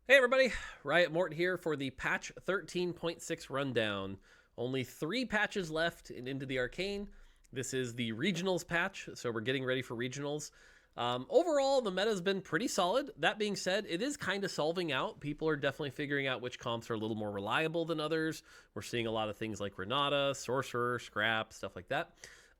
Hey everybody, Riot Mort here for the patch 13.6 rundown. Only 3 patches left and into the Arcane. This is the regionals patch, so we're getting ready for regionals. Overall, the meta has been pretty solid. That being said, it is kind of solving out. People are definitely figuring out which comps are a little more reliable than others. We're seeing a lot of things like Renata, Sorcerer, Scrap, stuff like that.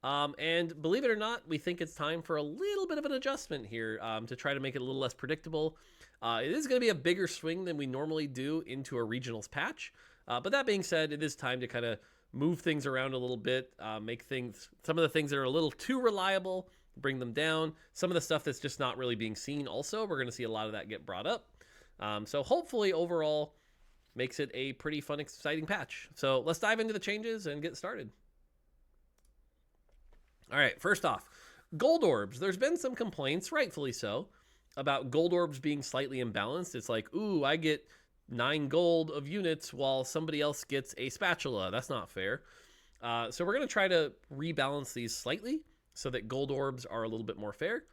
And believe it or not, we think it's time for a little bit of an adjustment here to try to make it a little less predictable. It is going to be a bigger swing than we normally do into a regionals patch. But that being said, it is time to kind of move things around a little bit, make things, some of the things that are a little too reliable, bring them down. Some of the stuff that's just not really being seen also, we're going to see a lot of that get brought up. So hopefully overall makes it a pretty fun, exciting patch. So let's dive into the changes and get started. All right, first off, gold orbs. There's been some complaints, rightfully so, about gold orbs being slightly imbalanced. It's like, ooh, I get 9 gold of units while somebody else gets a spatula. That's not fair. So we're going to try to rebalance these slightly so that gold orbs are a little bit more fair.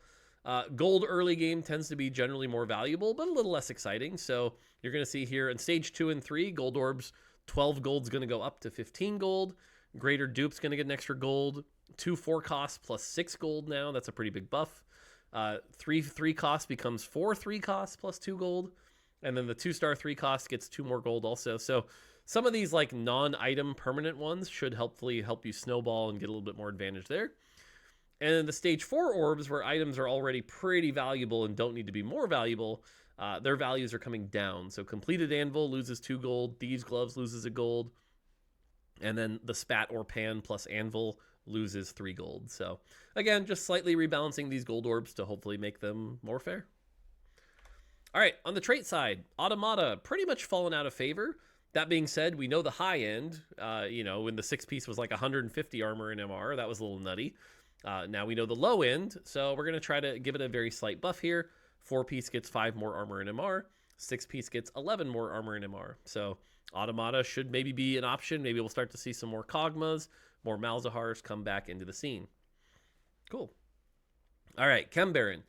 Gold early game tends to be generally more valuable, but a little less exciting. So you're going to see here in stage 2 and 3, gold orbs, 12 gold's going to go up to 15 gold. Greater dupe's going to get an extra gold. 2 4 costs plus 6 gold now. That's a pretty big buff. 3 3 cost becomes 4 3 costs plus 2 gold. And then the 2-star 3 cost gets 2 more gold also. So some of these like non-item permanent ones should hopefully help you snowball and get a little bit more advantage there. And then the stage 4 orbs, where items are already pretty valuable and don't need to be more valuable, their values are coming down. So completed anvil loses 2 gold. Thieves gloves loses a gold. And then the spat or pan plus anvil loses 3 gold. So again, just slightly rebalancing these gold orbs to hopefully make them more fair. All right, on the trait side, Automata pretty much fallen out of favor. That being said, we know the high end, when the 6-piece was like 150 armor in MR, that was a little nutty. Now we know the low end, so we're going to try to give it a very slight buff here. 4-piece gets 5 more armor in MR. 6-piece gets 11 more armor in MR. So Automata should maybe be an option. Maybe we'll start to see some more Kog'Maws, more Malzahars come back into the scene. Cool. All right, Chem Baron.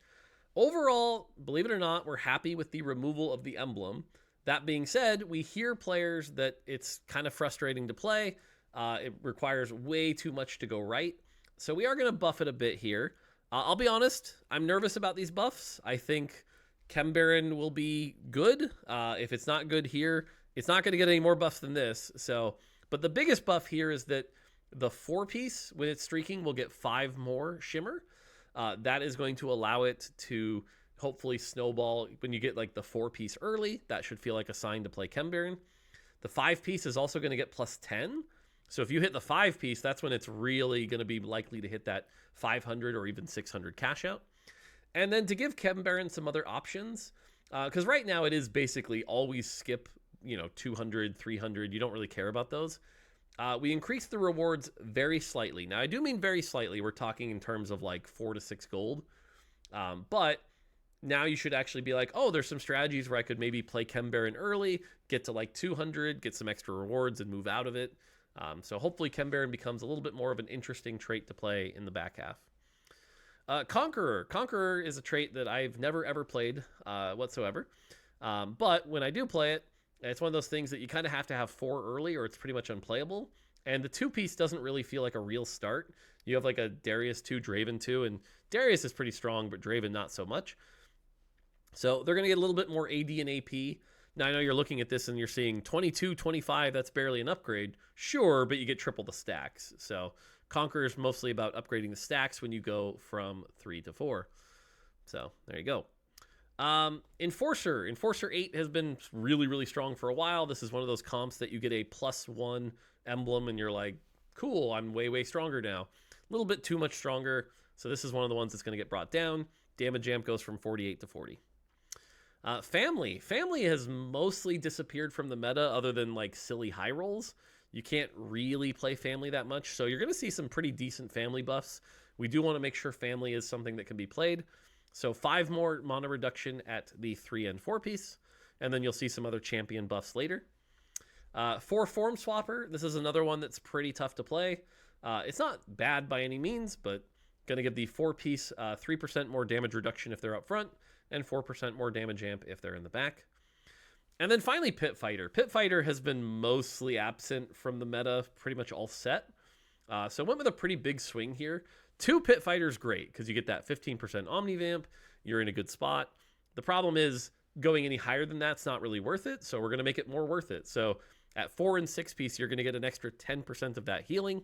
Overall, believe it or not, we're happy with the removal of the emblem. That being said, we hear players that it's kind of frustrating to play. It requires way too much to go right. So we are going to buff it a bit here. I'll be honest, I'm nervous about these buffs. I think Chem Baron will be good. If it's not good here, it's not going to get any more buffs than this. But the biggest buff here is that the 4-piece, when it's streaking, will get 5 more shimmer. That is going to allow it to hopefully snowball when you get like the 4-piece early. That should feel like a sign to play Chem Baron. The 5-piece is also going to get plus 10. So if you hit the 5-piece, that's when it's really going to be likely to hit that 500 or even 600 cash out. And then to give Chem Baron some other options, because right now it is basically always skip, 200, 300. You don't really care about those. We increased the rewards very slightly. Now, I do mean very slightly. We're talking in terms of like 4 to 6 gold. But now you should actually be like, oh, there's some strategies where I could maybe play Chem Baron early, get to like 200, get some extra rewards and move out of it. So hopefully Chem Baron becomes a little bit more of an interesting trait to play in the back half. Conqueror. Conqueror is a trait that I've never ever played whatsoever. But when I do play it, it's one of those things that you kind of have to have 4 early or it's pretty much unplayable. And the 2-piece doesn't really feel like a real start. You have like a Darius 2, Draven 2, and Darius is pretty strong, but Draven not so much. So they're going to get a little bit more AD and AP. Now, I know you're looking at this and you're seeing 22, 25, that's barely an upgrade. Sure, but you get triple the stacks. So Conqueror is mostly about upgrading the stacks when you go from 3 to 4. So there you go. Enforcer 8 has been really, really strong for a while. This is one of those comps that you get a +1 emblem and you're like, cool, I'm way, way stronger now. A little bit too much stronger. So this is one of the ones that's going to get brought down. Damage amp goes from 48 to 40. Family has mostly disappeared from the meta other than like silly high rolls. You can't really play family that much. So you're going to see some pretty decent family buffs. We do want to make sure family is something that can be played. So 5 more mana reduction at the 3 and 4-piece. And then you'll see some other champion buffs later. 4 Form Swapper. This is another one that's pretty tough to play. It's not bad by any means, but going to give the 4-piece 3% more damage reduction if they're up front and 4% more damage amp if they're in the back. And then finally, Pit Fighter. Pit Fighter has been mostly absent from the meta, pretty much all set. So I went with a pretty big swing here. 2 Pit Fighters, great, because you get that 15% Omnivamp. You're in a good spot. The problem is going any higher than that's not really worth it, so we're going to make it more worth it. So at 4 and 6 piece, you're going to get an extra 10% of that healing,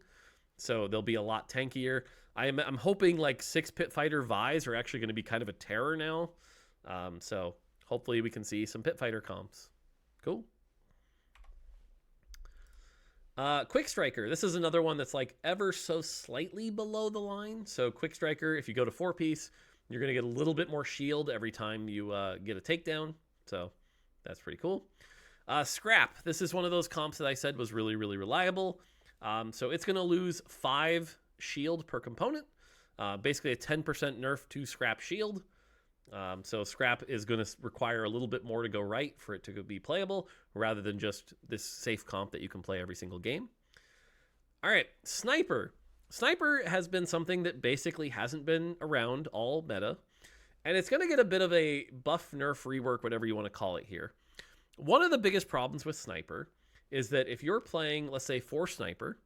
so they'll be a lot tankier. I'm hoping like 6 Pit Fighter Vi's are actually going to be kind of a terror now. So hopefully we can see some Pit Fighter comps. Cool. Quick Striker. This is another one that's like ever so slightly below the line. So Quick Striker, if you go to 4 piece, you're going to get a little bit more shield every time you get a takedown. So that's pretty cool. Scrap. This is one of those comps that I said was really, really reliable. So it's going to lose 5 shield per component. Basically a 10% nerf to Scrap shield. So Scrap is going to require a little bit more to go right for it to be playable, rather than just this safe comp that you can play every single game. All right, Sniper. Sniper has been something that basically hasn't been around all meta, and it's going to get a bit of a buff, nerf, rework, whatever you want to call it here. One of the biggest problems with Sniper is that if you're playing, let's say, 4 Sniper,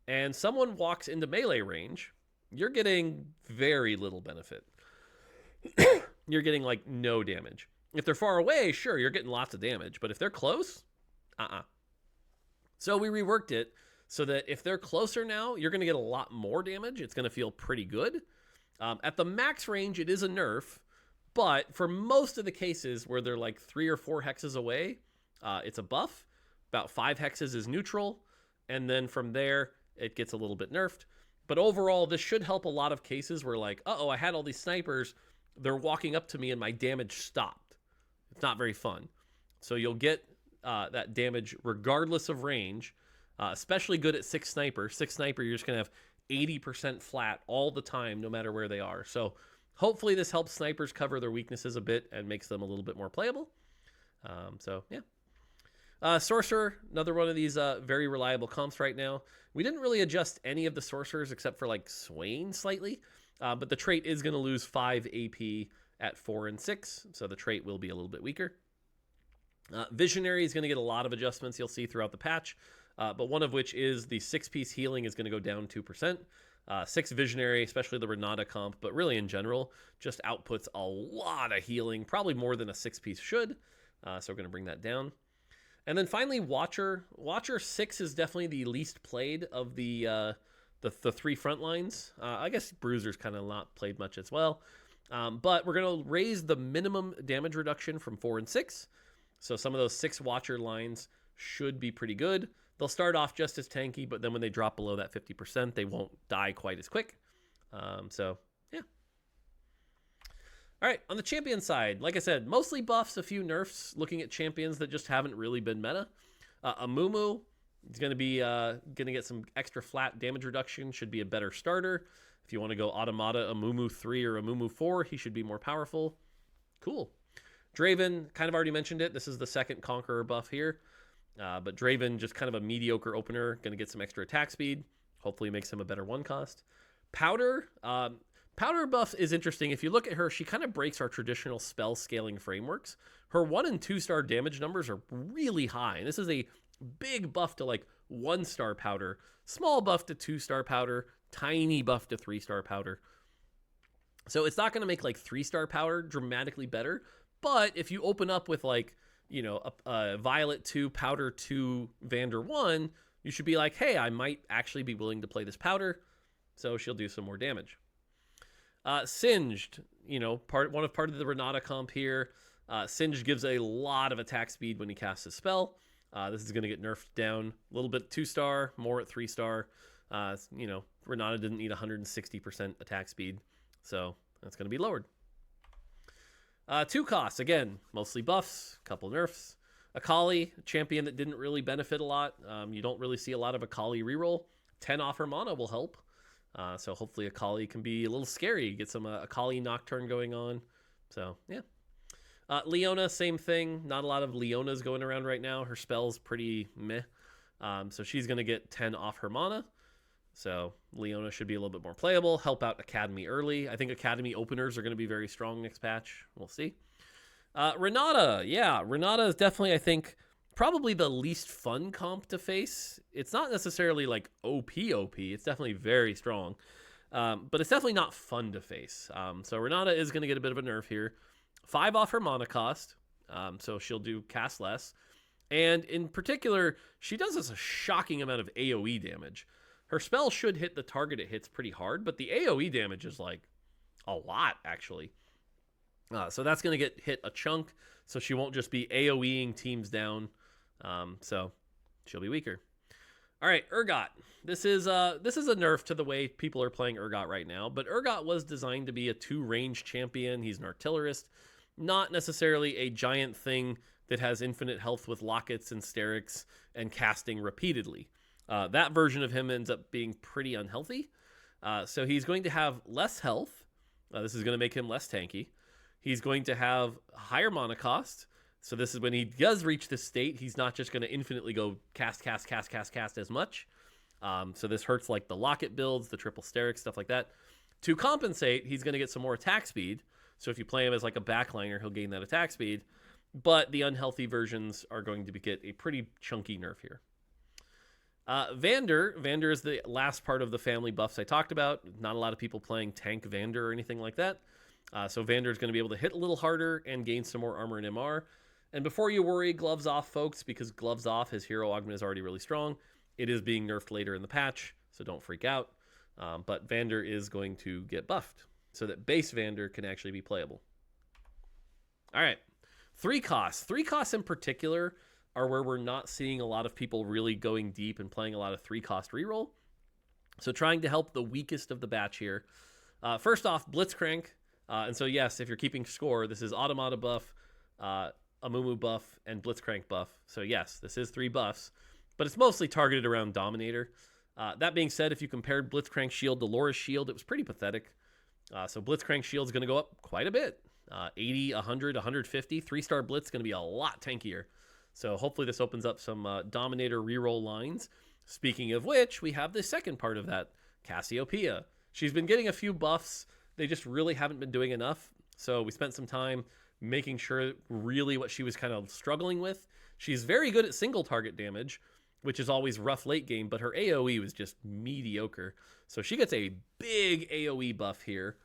and someone walks into melee range, you're getting very little benefit. You're getting like no damage. If they're far away, sure, you're getting lots of damage, but if they're close, So we reworked it so that if they're closer now, you're going to get a lot more damage. It's going to feel pretty good. At the max range, it is a nerf, but for most of the cases where they're like 3 or 4 hexes away, it's a buff. About 5 hexes is neutral, and then from there, it gets a little bit nerfed. But overall, this should help a lot of cases where like, uh-oh, I had all these snipers, they're walking up to me and my damage stopped. It's not very fun. So you'll get that damage regardless of range, especially good at 6 Sniper. 6 Sniper, you're just going to have 80% flat all the time, no matter where they are. So hopefully this helps snipers cover their weaknesses a bit and makes them a little bit more playable. So, yeah. Sorcerer, another one of these very reliable comps right now. We didn't really adjust any of the sorcerers except for like Swain slightly. But the trait is going to lose 5 AP at 4 and 6, so the trait will be a little bit weaker. Visionary is going to get a lot of adjustments you'll see throughout the patch, but one of which is the 6-piece healing is going to go down 2%. 6 Visionary, especially the Renata comp, but really in general, just outputs a lot of healing, probably more than a 6-piece should, so we're going to bring that down. And then finally, Watcher. Watcher 6 is definitely the least played of the 3 front lines. I guess Bruiser's kind of not played much as well. But we're going to raise the minimum damage reduction from 4 and 6. So some of those 6 Watcher lines should be pretty good. They'll start off just as tanky, but then when they drop below that 50%, they won't die quite as quick. So, yeah. All right, on the champion side, like I said, mostly buffs, a few nerfs, looking at champions that just haven't really been meta. Amumu, he's going to be get some extra flat damage reduction, should be a better starter. If you want to go Automata Amumu 3 or Amumu 4, he should be more powerful. Cool. Draven, kind of already mentioned it. This is the second Conqueror buff here. But Draven, just kind of a mediocre opener, going to get some extra attack speed. Hopefully makes him a better one cost. Powder. Powder buff is interesting. If you look at her, she kind of breaks our traditional spell scaling frameworks. Her 1 and 2 star damage numbers are really high. And this is a big buff to like 1-star powder, small buff to 2-star powder, tiny buff to 3-star powder. So it's not going to make like 3-star powder dramatically better. But if you open up with like, you know, a Violet 2, Powder 2, Vander 1, you should be like, hey, I might actually be willing to play this powder. So she'll do some more damage. Singed, you know, part of the Renata comp here. Singed gives a lot of attack speed when he casts his spell. This is going to get nerfed down a little bit 2-star, more at 3-star. You know, Renata didn't need 160% attack speed, so that's going to be lowered. 2 costs, again, mostly buffs, couple nerfs. Akali, a champion that didn't really benefit a lot. You don't really see a lot of Akali reroll. 10 off her mana will help. So hopefully Akali can be a little scary. Get some Akali Nocturne going on. So, yeah. Leona, same thing. Not a lot of Leonas going around right now. Her spell's pretty meh. So she's going to get 10 off her mana. So Leona should be a little bit more playable. Help out Academy early. I think Academy openers are going to be very strong next patch. We'll see. Renata, yeah, Renata is definitely, I think, probably the least fun comp to face. It's not necessarily like OP. It's definitely very strong, but it's definitely not fun to face. So Renata is going to get a bit of a nerf here. 5 off her mana cost, so she'll do cast less. And in particular, she does us a shocking amount of AoE damage. Her spell should hit the target it hits pretty hard, but the AoE damage is like a lot, actually. So that's going to get hit a chunk, so she won't just be AoEing teams down. So she'll be weaker. All right, Urgot. This is a nerf to the way people are playing Urgot right now, but Urgot was designed to be a 2-range champion. He's an artillerist, not necessarily a giant thing that has infinite health with lockets and sterics and casting repeatedly. That version of him ends up being pretty unhealthy. So he's going to have less health. This is going to make him less tanky. He's going to have higher mana cost. So this is when he does reach this state, he's not just going to infinitely go cast as much. So this hurts like the locket builds, the triple steric, stuff like that. To compensate, he's going to get some more attack speed. So if you play him as like a backliner, he'll gain that attack speed. But the unhealthy versions are going to get a pretty chunky nerf here. Vander is the last part of the family buffs I talked about. Not a lot of people playing tank Vander or anything like that. So Vander is going to be able to hit a little harder and gain some more armor and MR. And before you worry, gloves off, folks, because gloves off, his hero augment is already really strong. It is being nerfed later in the patch, so don't freak out. But Vander is going to get buffed so that base Vander can actually be playable. All right, 3 costs. 3 costs in particular are where we're not seeing a lot of people really going deep and playing a lot of 3-cost reroll. So trying to help the weakest of the batch here. First off, Blitzcrank. And so, yes, if you're keeping score, this is Automata buff, Amumu buff, and Blitzcrank buff. So, yes, this is 3 buffs, but it's mostly targeted around Dominator. That being said, if you compared Blitzcrank shield to Laura's shield, it was pretty pathetic. So Blitzcrank shield is going to go up quite a bit. 80, 100, 150. 3-star Blitz is going to be a lot tankier. So hopefully this opens up some Dominator reroll lines. Speaking of which, we have the second part of that, Cassiopeia. She's been getting a few buffs. They just really haven't been doing enough. So we spent some time making sure really what she was kind of struggling with. She's very good at single target damage, which is always rough late game, but her AoE was just mediocre. So she gets a big AoE buff here.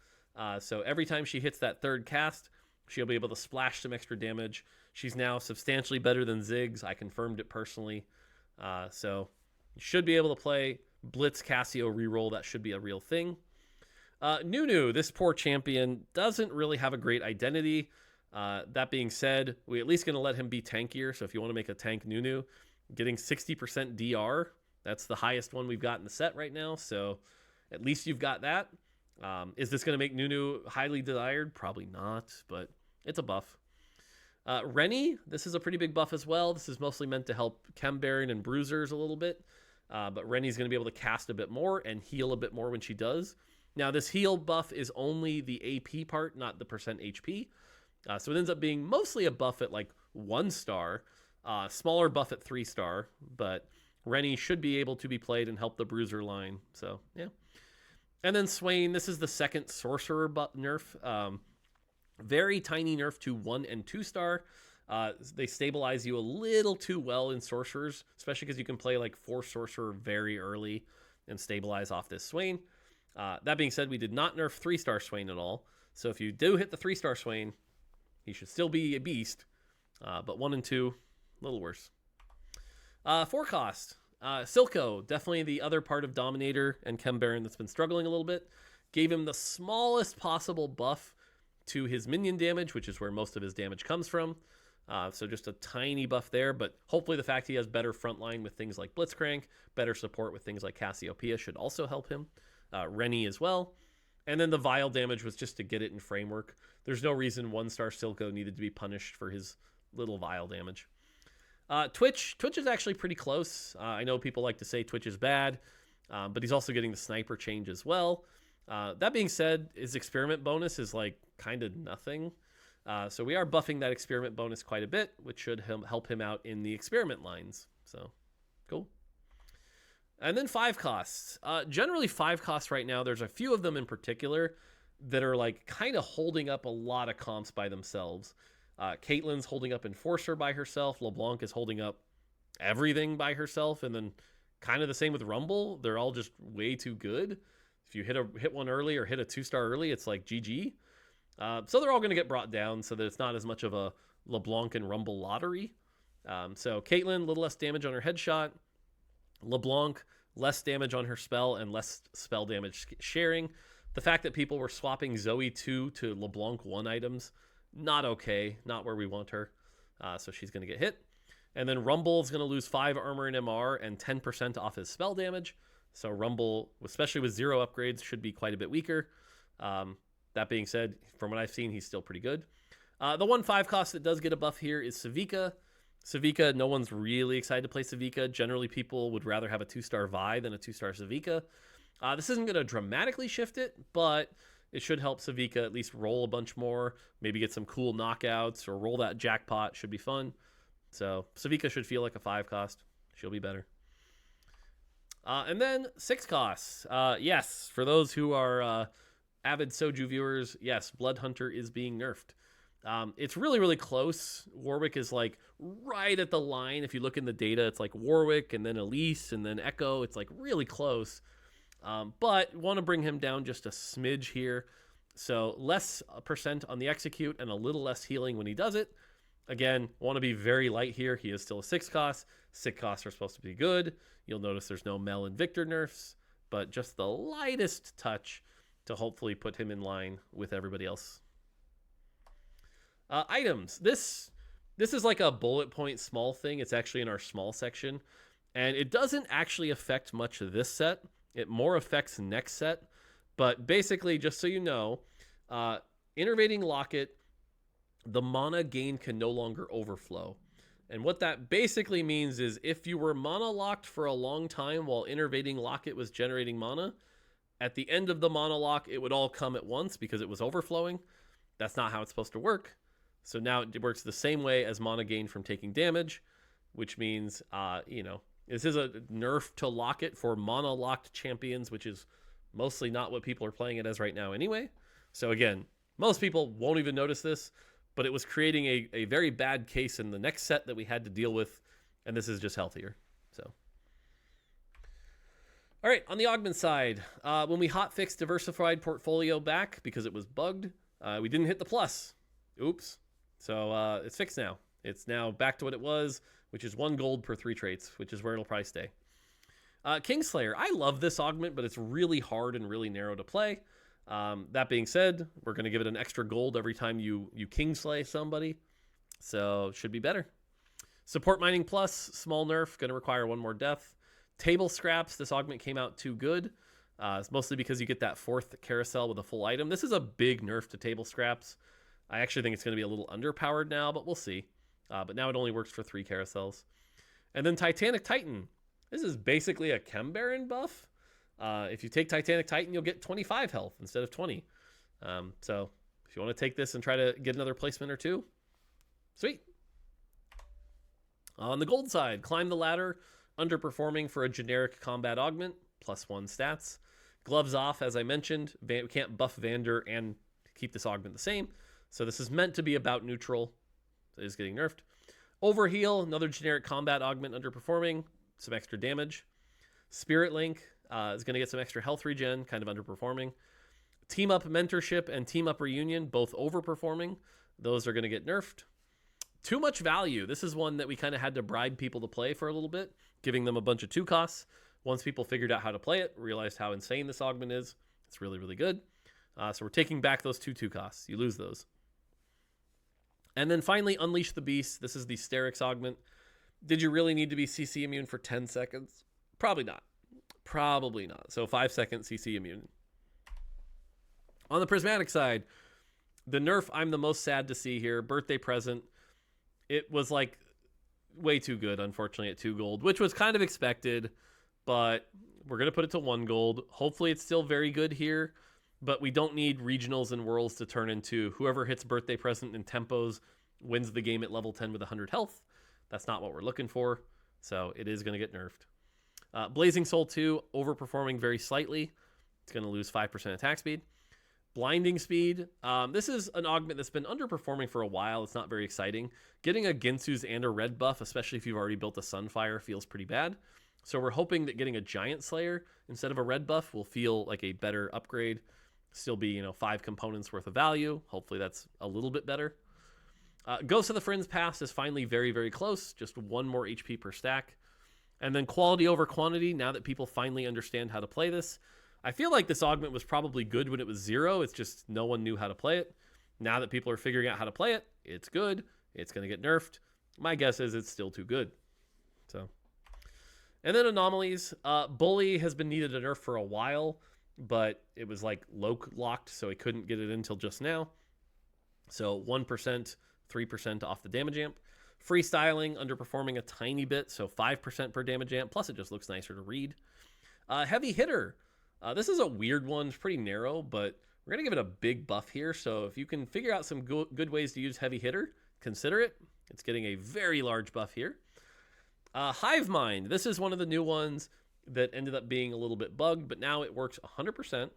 So every time she hits that 3rd cast, she'll be able to splash some extra damage. She's now substantially better than Ziggs. I confirmed it personally. So you should be able to play Blitz Cassio reroll. That should be a real thing. Nunu, this poor champion, doesn't really have a great identity. That being said, we're at least going to let him be tankier. So if you want to make a tank Nunu, getting 60% DR, that's the highest one we've got in the set right now. So at least you've got that. Is this going to make Nunu highly desired? Probably not, but it's a buff. Rennie, this is a pretty big buff as well. This is mostly meant to help Chem Baron and Bruisers a little bit. But Rennie's going to be able to cast a bit more and heal a bit more when she does. Now, this heal buff is only the AP part, not the percent HP. So it ends up being mostly a buff at like 1 star, smaller buff at 3 star, but Rennie should be able to be played and help the Bruiser line. So, yeah. And then Swain, this is the second Sorcerer nerf. Very tiny nerf to 1 and 2 star. They stabilize you a little too well in Sorcerers, especially because you can play like 4 Sorcerer very early and stabilize off this Swain. That being said, we did not nerf 3-star Swain at all. So if you do hit the 3-star Swain, he should still be a beast. But 1 and 2, a little worse. 4 cost. Silco, definitely the other part of Dominator and Chem Baron that's been struggling a little bit. Gave him the smallest possible buff to his minion damage, which is where most of his damage comes from. So just a tiny buff there, but hopefully the fact he has better frontline with things like Blitzcrank, better support with things like Cassiopeia should also help him. Rennie as well. And then the Vile damage was just to get it in framework. There's no reason 1-star Silco needed to be punished for his little Vile damage. Twitch is actually pretty close. I know people like to say Twitch is bad, but he's also getting the sniper change as well. That being said, his experiment bonus is like kind of nothing. So we are buffing that experiment bonus quite a bit, which should help him out in the experiment lines. So cool. And then 5 costs. Generally 5 costs right now, there's a few of them in particular that are like kind of holding up a lot of comps by themselves. Caitlyn's holding up Enforcer by herself. LeBlanc is holding up everything by herself. And then kind of the same with Rumble. They're all just way too good. If you hit one early or hit a 2-star early, it's like GG. So they're all going to get brought down so that it's not as much of a LeBlanc and Rumble lottery. So Caitlyn, a little less damage on her headshot. LeBlanc, less damage on her spell and less spell damage sharing. The fact that people were swapping Zoe 2 to LeBlanc 1 items, not okay. Not where we want her. So she's going to get hit. And then Rumble is going to lose 5 armor and MR and 10% off his spell damage. So Rumble, especially with 0 upgrades, should be quite a bit weaker. That being said, from what I've seen, he's still pretty good. The 1/5 cost that does get a buff here is Savika. Savika, no one's really excited to play Savika. Generally, people would rather have a 2-star Vi than a 2-star Savika. This isn't going to dramatically shift it, but it should help Savika at least roll a bunch more, maybe get some cool knockouts or roll that jackpot. Should be fun. So Savika should feel like a 5 cost. She'll be better. And then 6 costs. Yes, for those who are avid Soju viewers, yes, Blood Hunter is being nerfed. It's really, really close. Warwick is like right at the line. If you look in the data, it's like Warwick and then Elise and then Echo. It's like really close. But want to bring him down just a smidge here. So less percent on the execute and a little less healing when he does it. Again, want to be very light here. He is still a 6 cost. 6 costs are supposed to be good. You'll notice there's no Mel and Victor nerfs, but just the lightest touch to hopefully put him in line with everybody else. Items. This is like a bullet point small thing. It's actually in our small section, and it doesn't actually affect much of this set. It more affects next set, but basically, just so you know, Innervating Locket, the mana gain can no longer overflow. And what that basically means is if you were mana locked for a long time while Innervating Locket was generating mana, at the end of the mana lock, it would all come at once because it was overflowing. That's not how it's supposed to work. So now it works the same way as mana gain from taking damage, which means, this is a nerf to Locket for mana locked champions, which is mostly not what people are playing it as right now anyway. So again, most people won't even notice this, but it was creating a very bad case in the next set that we had to deal with, and this is just healthier. So, all right, on the Augment side, when we hotfixed Diversified Portfolio back because it was bugged, we didn't hit the plus. Oops. So it's fixed now. It's now back to what it was, which is 1 gold per 3 traits, which is where it'll probably stay. Kingslayer, I love this Augment, but it's really hard and really narrow to play. That being said, we're going to give it an extra gold every time you Kingslay somebody. So should be better. Support Mining Plus, small nerf, going to require 1 more death. Table Scraps, this Augment came out too good. It's mostly because you get that 4th carousel with a full item. This is a big nerf to Table Scraps. I actually think it's going to be a little underpowered now, but we'll see. But now it only works for 3 carousels. And then Titanic Titan. This is basically a Chem Baron buff. If you take Titanic Titan, you'll get 25 health instead of 20. So if you want to take this and try to get another placement or 2, sweet. On the gold side, Climb the Ladder, underperforming for a generic combat augment, +1 stats. Gloves off, as I mentioned. We can't buff Vander and keep this augment the same. So this is meant to be about neutral. It is getting nerfed. Overheal, another generic combat augment, underperforming, some extra damage. Spirit Link is going to get some extra health regen, kind of underperforming. Team Up Mentorship and Team Up Reunion, both overperforming. Those are going to get nerfed. Too Much Value. This is one that we kind of had to bribe people to play for a little bit, giving them a bunch of 2 costs. Once people figured out how to play it, realized how insane this augment is, it's really, really good. So we're taking back those 2 costs. You lose those. And then finally, Unleash the Beast. This is the Sterix augment. Did you really need to be CC immune for 10 seconds? Probably not. Probably not. So 5 seconds CC immune. On the Prismatic side, the nerf I'm the most sad to see here, Birthday Present. It was like way too good, unfortunately, at 2 gold, which was kind of expected, but we're going to put it to 1 gold. Hopefully it's still very good here, but we don't need regionals and worlds to turn into whoever hits Birthday Present in tempos wins the game at level 10 with 100 health. That's not what we're looking for, so it is going to get nerfed. Blazing Soul 2, overperforming very slightly. It's going to lose 5% attack speed. Blinding speed. This is an augment that's been underperforming for a while. It's not very exciting. Getting a Ginsu's and a red buff, especially if you've already built a Sunfire, feels pretty bad. So we're hoping that getting a Giant Slayer instead of a red buff will feel like a better upgrade. Still be, 5 components worth of value. Hopefully that's a little bit better. Ghost of the Friends Past is finally very, very close. Just 1 more HP per stack. And then quality over quantity, now that people finally understand how to play this. I feel like this augment was probably good when it was 0. It's just no one knew how to play it. Now that people are figuring out how to play it, it's good. It's going to get nerfed. My guess is it's still too good. So, and then anomalies. Bully has been needed a nerf for a while, but it was like locked, so I couldn't get it until just now. So 1%, 3% off the damage amp. Freestyling, underperforming a tiny bit, so 5% per damage amp, plus it just looks nicer to read. Heavy Hitter. This is a weird one. It's pretty narrow, but we're going to give it a big buff here. So if you can figure out some good ways to use Heavy Hitter, consider it. It's getting a very large buff here. Hive Mind. This is one of the new ones that ended up being a little bit bugged, but now it works 100%.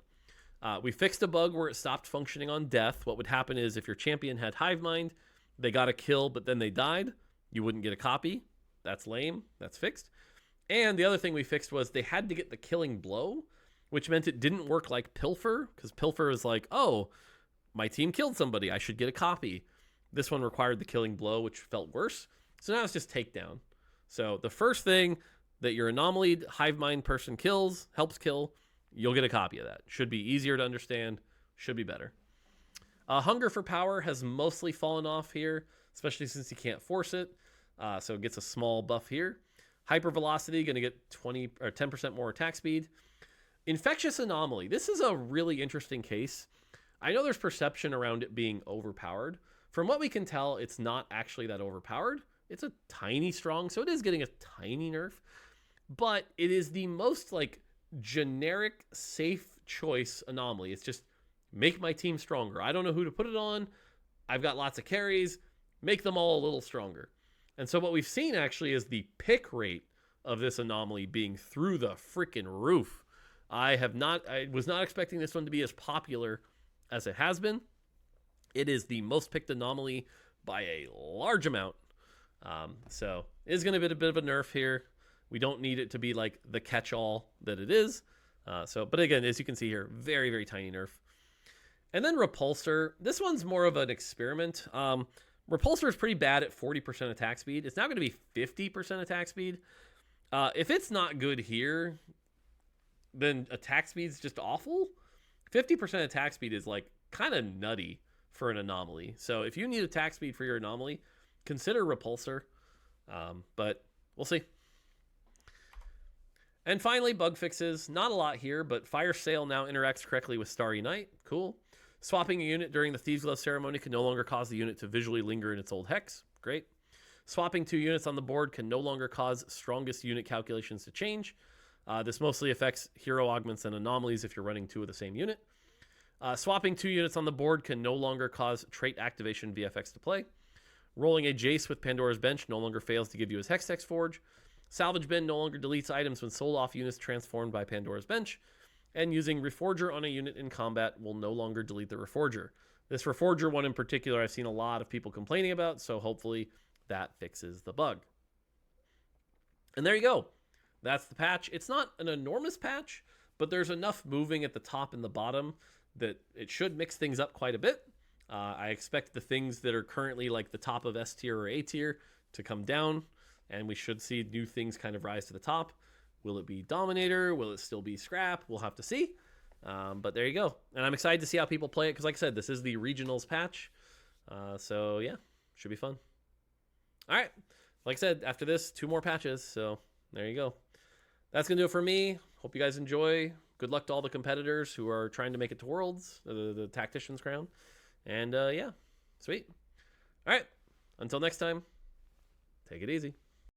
We fixed a bug where it stopped functioning on death. What would happen is if your champion had Hive Mind, they got a kill, but then they died, you wouldn't get a copy. That's lame. That's fixed. And the other thing we fixed was they had to get the killing blow, which meant it didn't work like Pilfer, because Pilfer is like, oh, my team killed somebody, I should get a copy. This one required the killing blow, which felt worse. So now it's just takedown. So the first thing that your Anomaly Hive Mind person helps kill, you'll get a copy of that. Should be easier to understand, should be better. Hunger for Power has mostly fallen off here, especially since you can't force it. So it gets a small buff here. Hypervelocity, going to get 20 or 10% more attack speed. Infectious Anomaly. This is a really interesting case. I know there's perception around it being overpowered. From what we can tell, it's not actually that overpowered. It's a tiny strong, so it is getting a tiny nerf. But it is the most generic, safe choice Anomaly. It's just make my team stronger. I don't know who to put it on. I've got lots of carries. Make them all a little stronger. And so what we've seen actually is the pick rate of this Anomaly being through the freaking roof. I was not expecting this one to be as popular as it has been. It is the most picked Anomaly by a large amount. So it is going to be a bit of a nerf here. We don't need it to be like the catch-all that it is. But again, as you can see here, very, very tiny nerf. And then Repulsor. This one's more of an experiment. Repulsor is pretty bad at 40% attack speed. It's now going to be 50% attack speed. If it's not good here, then attack speed's just awful. 50% attack speed is kind of nutty for an Anomaly. So if you need attack speed for your Anomaly, consider Repulsor. But we'll see. And finally, bug fixes. Not a lot here, but Fire Sail now interacts correctly with Starry Night. Cool. Swapping a unit during the Thieves' Glove ceremony can no longer cause the unit to visually linger in its old hex. Great. Swapping 2 units on the board can no longer cause strongest unit calculations to change. This mostly affects hero augments and anomalies if you're running 2 of the same unit. Swapping 2 units on the board can no longer cause trait activation VFX to play. Rolling a Jace with Pandora's Bench no longer fails to give you his Hextech Forge. Salvage Bin no longer deletes items when sold off units transformed by Pandora's Bench. And using Reforger on a unit in combat will no longer delete the Reforger. This Reforger one in particular I've seen a lot of people complaining about, so hopefully that fixes the bug. And there you go. That's the patch. It's not an enormous patch, but there's enough moving at the top and the bottom that it should mix things up quite a bit. I expect the things that are currently the top of S tier or A tier to come down, and we should see new things kind of rise to the top. Will it be Dominator? Will it still be Scrap? We'll have to see. But there you go. And I'm excited to see how people play it because, like I said, this is the Regionals patch. So, yeah, should be fun. All right. Like I said, after this, 2 more patches. So there you go. That's going to do it for me. Hope you guys enjoy. Good luck to all the competitors who are trying to make it to Worlds, the Tactician's Crown. And, yeah, sweet. All right. Until next time, take it easy.